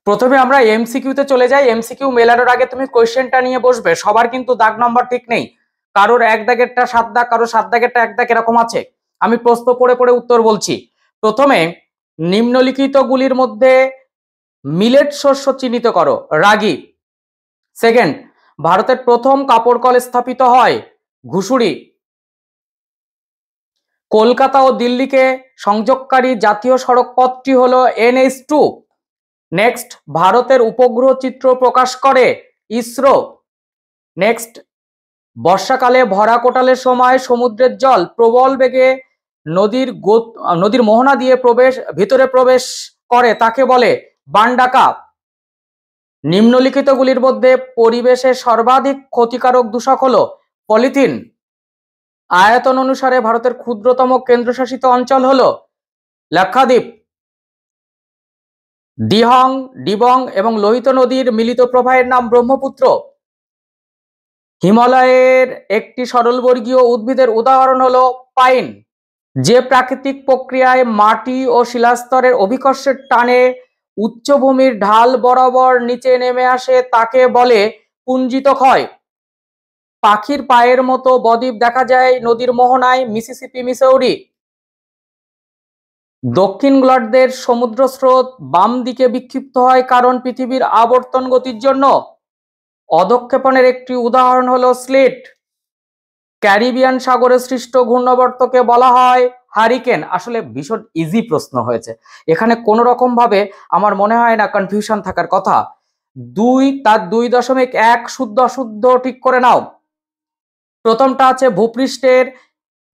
প্রথমে আমরা এমসিকিউতে চলে যাই। এমসিকিউ মেলানোর আগে তুমি কোয়েশ্চেনটা নিয়ে বসবে। সবার কিন্তু দাগ নম্বর ঠিক নেই, কারোর এক দাগেরটা 7 দাগ, কারোর 7 দাগেরটা 1 দাগ, এরকম আছে। আমি প্রশ্ন পড়ে পড়ে উত্তর বলছি। প্রথমে নিম্নলিখিত গুলির মধ্যে মিলেট শস্য চিহ্নিত করো। রাগী। সেকেন্ড, ভারতের প্রথম কাপড় কল স্থাপিত হয় ঘুষুরি। কলকাতা ও দিল্লিকে সংযোগকারী জাতীয় সড়ক পথটি হলো NH2। নেক্সট, ভারতের উপগ্রহ চিত্র প্রকাশ করে ইসরো। নেক্সট, বর্ষাকালে ভরা কোটালের সময় সমুদ্রের জল প্রবল বেগে নদীর মোহনা দিয়ে ভিতরে প্রবেশ করে, তাকে বলে বানডাকা। নিম্নলিখিতগুলির মধ্যে পরিবেশের সর্বাধিক ক্ষতিকারক দূষক হলো পলিথিন। আয়তন অনুসারে ভারতের ক্ষুদ্রতম কেন্দ্রশাসিত অঞ্চল হলো লাক্ষাদ্বীপ। দিহং, ডিবং এবং লোহিত নদীর মিলিত প্রবাহের নাম ব্রহ্মপুত্র। হিমালয়ের একটি সরলবর্গীয় উদ্ভিদের উদাহরণ হলো পাইন। যে প্রাকৃতিক প্রক্রিয়ায় মাটি ও শিলাস্তরের অভিকর্ষের টানে উচ্চভূমির ঢাল বরাবর নিচে নেমে আসে তাকে বলে পুঞ্জিত ক্ষয়। পাখির পায়ের মতো বদ্বীপ দেখা যায় নদীর মোহনায়, মিসিসিপি, মিসৌরি। দক্ষিণ গোলার্ধের সমুদ্র স্রোত বাম দিকে বিক্ষিপ্ত হয় কারণ পৃথিবীর আবর্তন গতির জন্য। অধঃক্ষেপণের একটি উদাহরণ হলো স্লিট। ক্যারিবিয়ান সাগরে সৃষ্ট ঘূর্ণাবর্তকে বলা হয় হারিকেন। আসলে ভীষণ ইজি প্রশ্ন হয়েছে, এখানে কোনো রকম ভাবে আমার মনে হয় না কনফিউশন থাকার কথা। 2.1 শুদ্ধ অশুদ্ধ ঠিক করে নাও। প্রথমটা আছে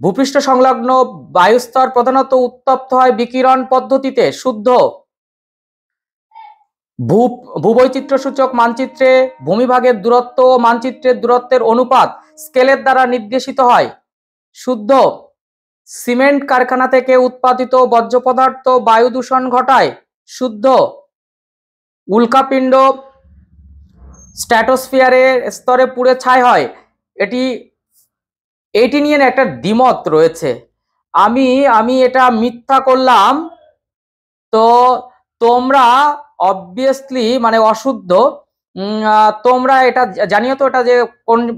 ভূপৃষ্ঠ সংলগ্ন বায়ুস্তর প্রধানত উত্তপ্ত হয় বিকিরণ পদ্ধতিতে, শুদ্ধ। ভূবৈচিত্র্য সূচক মানচিত্রে ভূমিভাগের দূরত্ব ও মানচিত্রের দূরত্বের অনুপাত স্কেলের দ্বারা নির্দেশিত হয়, শুদ্ধ। সিমেন্ট কারখানা থেকে উৎপাদিত বর্জ্য পদার্থ বায়ু দূষণ ঘটায়, শুদ্ধ। উল্কাপিণ্ড স্ট্র্যাটোস্ফিয়ারের স্তরে পুড়ে ছাই হয়, এটি নিয়ে একটা দ্বিমত রয়েছে। আমি এটা মিথ্যা করলাম, তো তোমরা অবভিয়াসলি মানে অশুদ্ধ। তোমরা এটা জানিও তো, এটা যে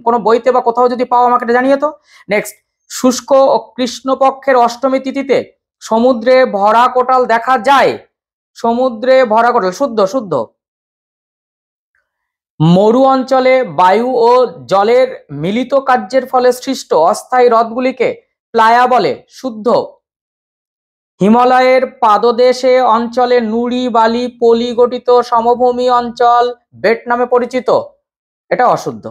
কোনো বইতে বা কোথাও যদি পাও আমাকে এটা জানিও তো। নেক্সট, শুষ্ক ও কৃষ্ণপক্ষের অষ্টমী তিথিতে সমুদ্রে ভরা কোটাল দেখা যায়, সমুদ্রে ভরা কোটাল, শুদ্ধ শুদ্ধ। মরু অঞ্চলে বায়ু ও জলের মিলিত কার্যের ফলে সৃষ্ট অস্থায়ী হ্রদগুলিকে প্লায়া বলে, শুদ্ধ। হিমালয়ের পাদদেশে অঞ্চলে নুড়ি বালি পলি গঠিত সমভূমি অঞ্চল বেট নামে পরিচিত, এটা অশুদ্ধ।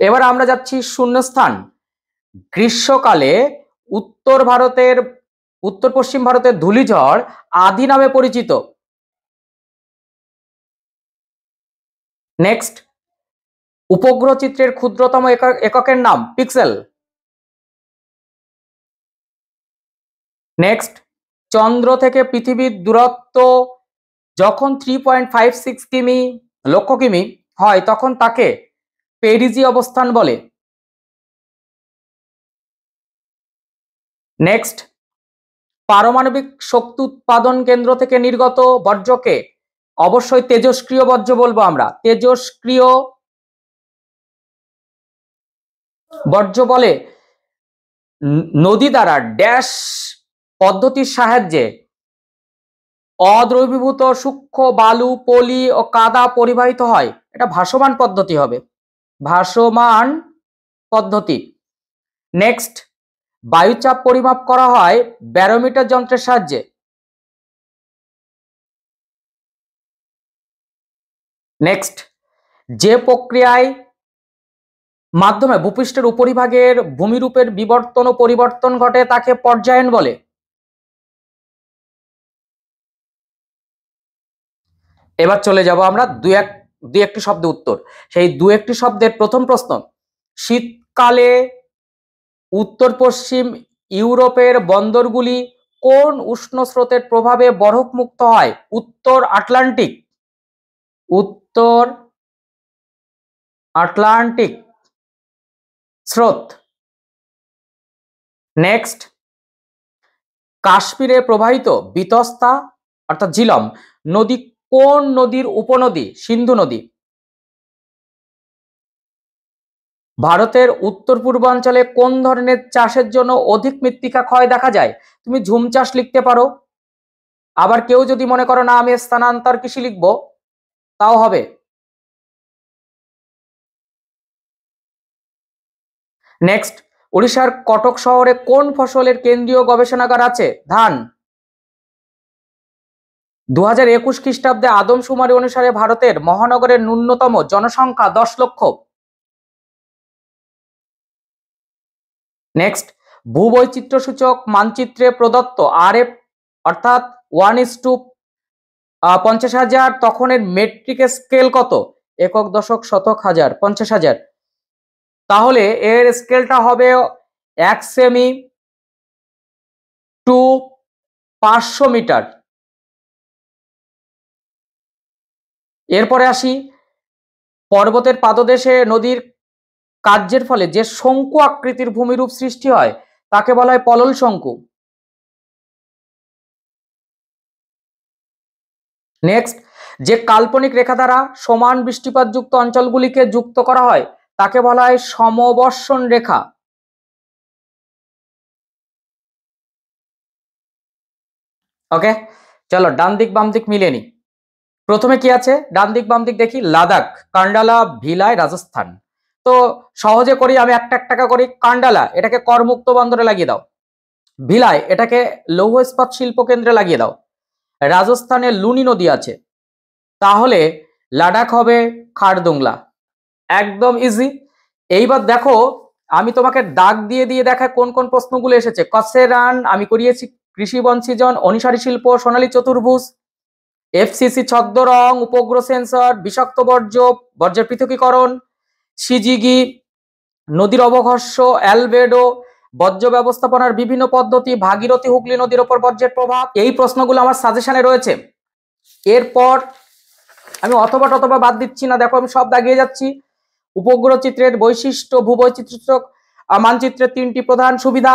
এবার আমরা যাচ্ছি শূন্যস্থান। গ্রীষ্মকালে উত্তর পশ্চিম ভারতের ধূলিঝড় আদি নামে পরিচিত। নেক্সট, উপগ্রহ চিত্রের ক্ষুদ্রতম এককের নাম পিক্সেল। নেক্সট, চন্দ্র থেকে পৃথিবীর দূরত্ব যখন 3.56 কিমি লক্ষ কিমি হয় তখন তাকে পেরিজি অবস্থান বলে। নেক্সট, পারমাণবিক শক্তি উৎপাদন কেন্দ্র থেকে নির্গত বর্জ্যকে অবশ্যই তেজস্ক্রিয় বর্জ্য বলবো আমরা, তেজস্ক্রিয় বর্জ্য বলে। নদী দ্বারা ড্যাশ পদ্ধতির সাহায্যে অদ্রবীভূত সূক্ষ্ম বালু পলি ও কাদা পরিবাহিত হয়, এটা ভাসমান পদ্ধতি হবে, ভাসমান পদ্ধতি। নেক্সট, বায়ুচাপ পরিমাপ করা হয় ব্যারোমিটার যন্ত্রের সাহায্যে। নেক্সট, যে প্রক্রিয়ায় মাধ্যমে ভূপৃষ্ঠের উপরিভাগের ভূমিরূপের বিবর্তন ও পরিবর্তন ঘটে তাকে পর্যায়ন বলে। এবার চলে যাব আমরা দুই একটি শব্দ উত্তর। সেই দু একটি শব্দের প্রথম প্রশ্ন, শীতকালে উত্তর পশ্চিম ইউরোপের বন্দরগুলি কোন উষ্ণ স্রোতের প্রভাবে বরফ মুক্ত হয়? উত্তর আটলান্টিক, উত্তর আটলান্টিক স্রোত। নেক্সট, কাশ্মীরে প্রবাহিত বিতস্তা অর্থাৎ ঝিলম নদী কোন নদীর উপনদী? সিন্ধু নদী। ভারতের উত্তর পূর্বাঞ্চলে কোন ধরনের চাষের জন্য অধিক মৃত্তিকা ক্ষয় দেখা যায়? তুমি ঝুম চাষ লিখতে পারো, আবার কেউ যদি মনে করো না আমি স্থানান্তর কৃষি লিখবো তাও হবে। নেক্সট, উড়িষ্যার কটক শহরে কোন ফসলের কেন্দ্রীয় গবেষণাগার আছে? ধান। 2021 খ্রিস্টাব্দে আদমশুমারি অনুসারে ভারতের মহানগরের ন্যূনতম জনসংখ্যা 10 লক্ষ। নেক্সট, ভূবৈচিত্র্যসূচক মানচিত্রে প্রদত্ত RF অর্থাৎ 1:50,000 তখন এর মেট্রিক স্কেল কত? একক, দশক, শতক, হাজার, 50,000। তাহলে এর স্কেলটা হবে 1 সেমি টু 500 মিটার। এরপরে আসি, পর্বতের পাদদেশে নদীর কার্যের ফলে যে শঙ্কু আকৃতির ভূমিরূপ সৃষ্টি হয় তাকে বলা হয় পলল শঙ্কু। নেক্সট, যে কাল্পনিক রেখা দ্বারা সমান বৃষ্টিপাতযুক্ত অঞ্চলগুলিকে যুক্ত করা হয় তাকে বলা হয় সমবর্ষণ রেখা। ওকে, চলো ডান দিক বাম দিক মিলিয়ে নি। প্রথমে কি আছে ডান দিক বাম দিক দেখি। লাদাখ, কান্ডালা, ভিলাই, রাজস্থান। তো সহজে করি, আমি একটা টাকা করি। কান্ডালা এটাকে করমুক্ত বন্দরে লাগিয়ে দাও। ভিলাই এটাকে লৌহ ইস্পাত শিল্প কেন্দ্রে লাগিয়ে দাও। রাজস্থানে লুনি নদী আছে, তাহলে লাদাখ হবে খারদুংলা। একদম ইজি। এইবার দেখো, আমি তোমাকে দাগ দিয়ে দিয়ে দেখা কোন কোন প্রশ্নগুলো এসেছে। কসে রান আমি করিয়েছি, কৃষি বনসৃজন, অনিসারী শিল্প, সোনালী চতুর্ভুজ, FCC ছদ্ম রং, উপগ্রহ সেন্সর, বিষাক্ত বর্জ্যের পৃথকীকরণ, সিজিগি, নদীর অবঘর্ষ, অ্যালবেডো, বর্জ্য ব্যবস্থাপনার বিভিন্ন পদ্ধতি, ভাগীরথী হুগলি নদীর ওপর বর্জ্যের প্রভাব। এই প্রশ্নগুলো আমার সাজেশনে রয়েছে। এরপর আমি অথবা বাদ দিচ্ছি না, দেখো আমি সব দাগিয়ে যাচ্ছি। উপগ্রহ চিত্রের বৈশিষ্ট্য, ভূবৈচিত্র্য মানচিত্রের 3টি প্রধান সুবিধা,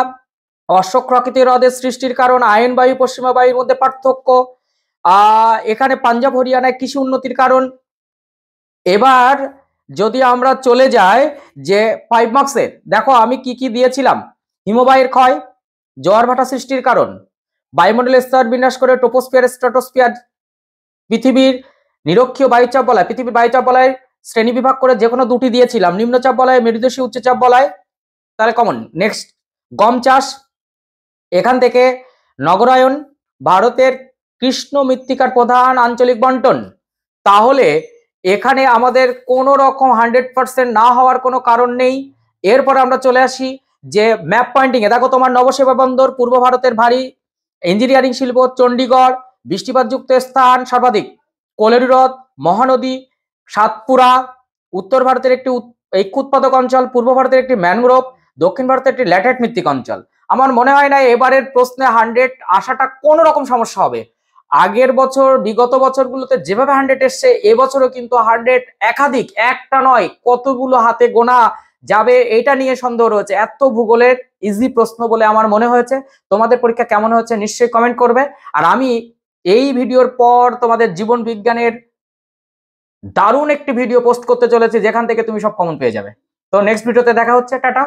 অশ্বক্রাকৃতি হ্রদের সৃষ্টির কারণ, আয়ন বায়ু পশ্চিমা বায়ুর মধ্যে পার্থক্য, এখানে পাঞ্জাব হরিয়ানায় কৃষি উন্নতির কারণ। এবার যদি আমরা চলে যাই যে 5 মার্কসের, দেখো আমি কি কি দিয়েছিলাম। হিমবাহের ক্ষয় জোয়ার ভাটা সৃষ্টির কারণ, বায়ুমণ্ডলের স্তর বিন্যাস করে ট্রপোস্ফিয়ার স্ট্র্যাটোস্ফিয়ার, পৃথিবীর নিরক্ষীয় বায়ুচাপ বলয়, পৃথিবীর বায়ুচাপ বলয় শ্রেণী বিভাগ করে যে কোনো দুটি দিয়েছিলাম, নিম্নচাপ বলয়, মৃদুদেশীয় উচ্চচাপ বলয়, তাহলে কমন। নেক্সট, গম চাষ, এখান থেকে নগরায়ন, ভারতের কৃষ্ণ মৃত্তিকার প্রধান আঞ্চলিক বন্টন। তাহলে এখানে আমাদের কোনো রকম 100% না হওয়ার কোনো কারণ নেই। এরপরে আমরা চলে আসি যে ম্যাপ পয়েন্টিং এ, দেখো তোমার নবসেবা বন্দর, পূর্ব ভারতের ভারী ইঞ্জিনিয়ারিং শিল্প, চণ্ডীগড়, বৃষ্টিপাতযুক্ত স্থান সর্বাধিক, কোলেরু হ্রদ, মহানদী, সাতপুরা, উত্তর ভারতের একটি ইক্ষ উৎপাদক অঞ্চল, পূর্ব ভারতের একটি ম্যানগ্রোভ, দক্ষিণ ভারতের একটি ল্যাটেরাইট মৃত্তিক অঞ্চল। আমার মনে হয় না এবারের প্রশ্নে 100 আসাটা কোনো রকম সমস্যা হবে। আগের বছর বিগত বছরগুলোতে যেভাবে 100 এসছে, এবছরও কিন্তু 100 একাধিক, একটা নয় কতগুলো হাতে গোনা যাবে এটা নিয়ে সন্দেহ রয়েছে। এত ভূগোলের ইজি প্রশ্ন বলে আমার মনে হয়েছে। তোমাদের পরীক্ষা কেমন হয়েছে নিশ্চয়ই কমেন্ট করবে। আর আমি এই ভিডিওর পর তোমাদের জীবন বিজ্ঞানের দারুণ একটি ভিডিও পোস্ট করতে চলেছি যেখান থেকে তুমি সব কমন পেয়ে যাবে। তো নেক্সট ভিডিওতে দেখা হচ্ছে, টাটা।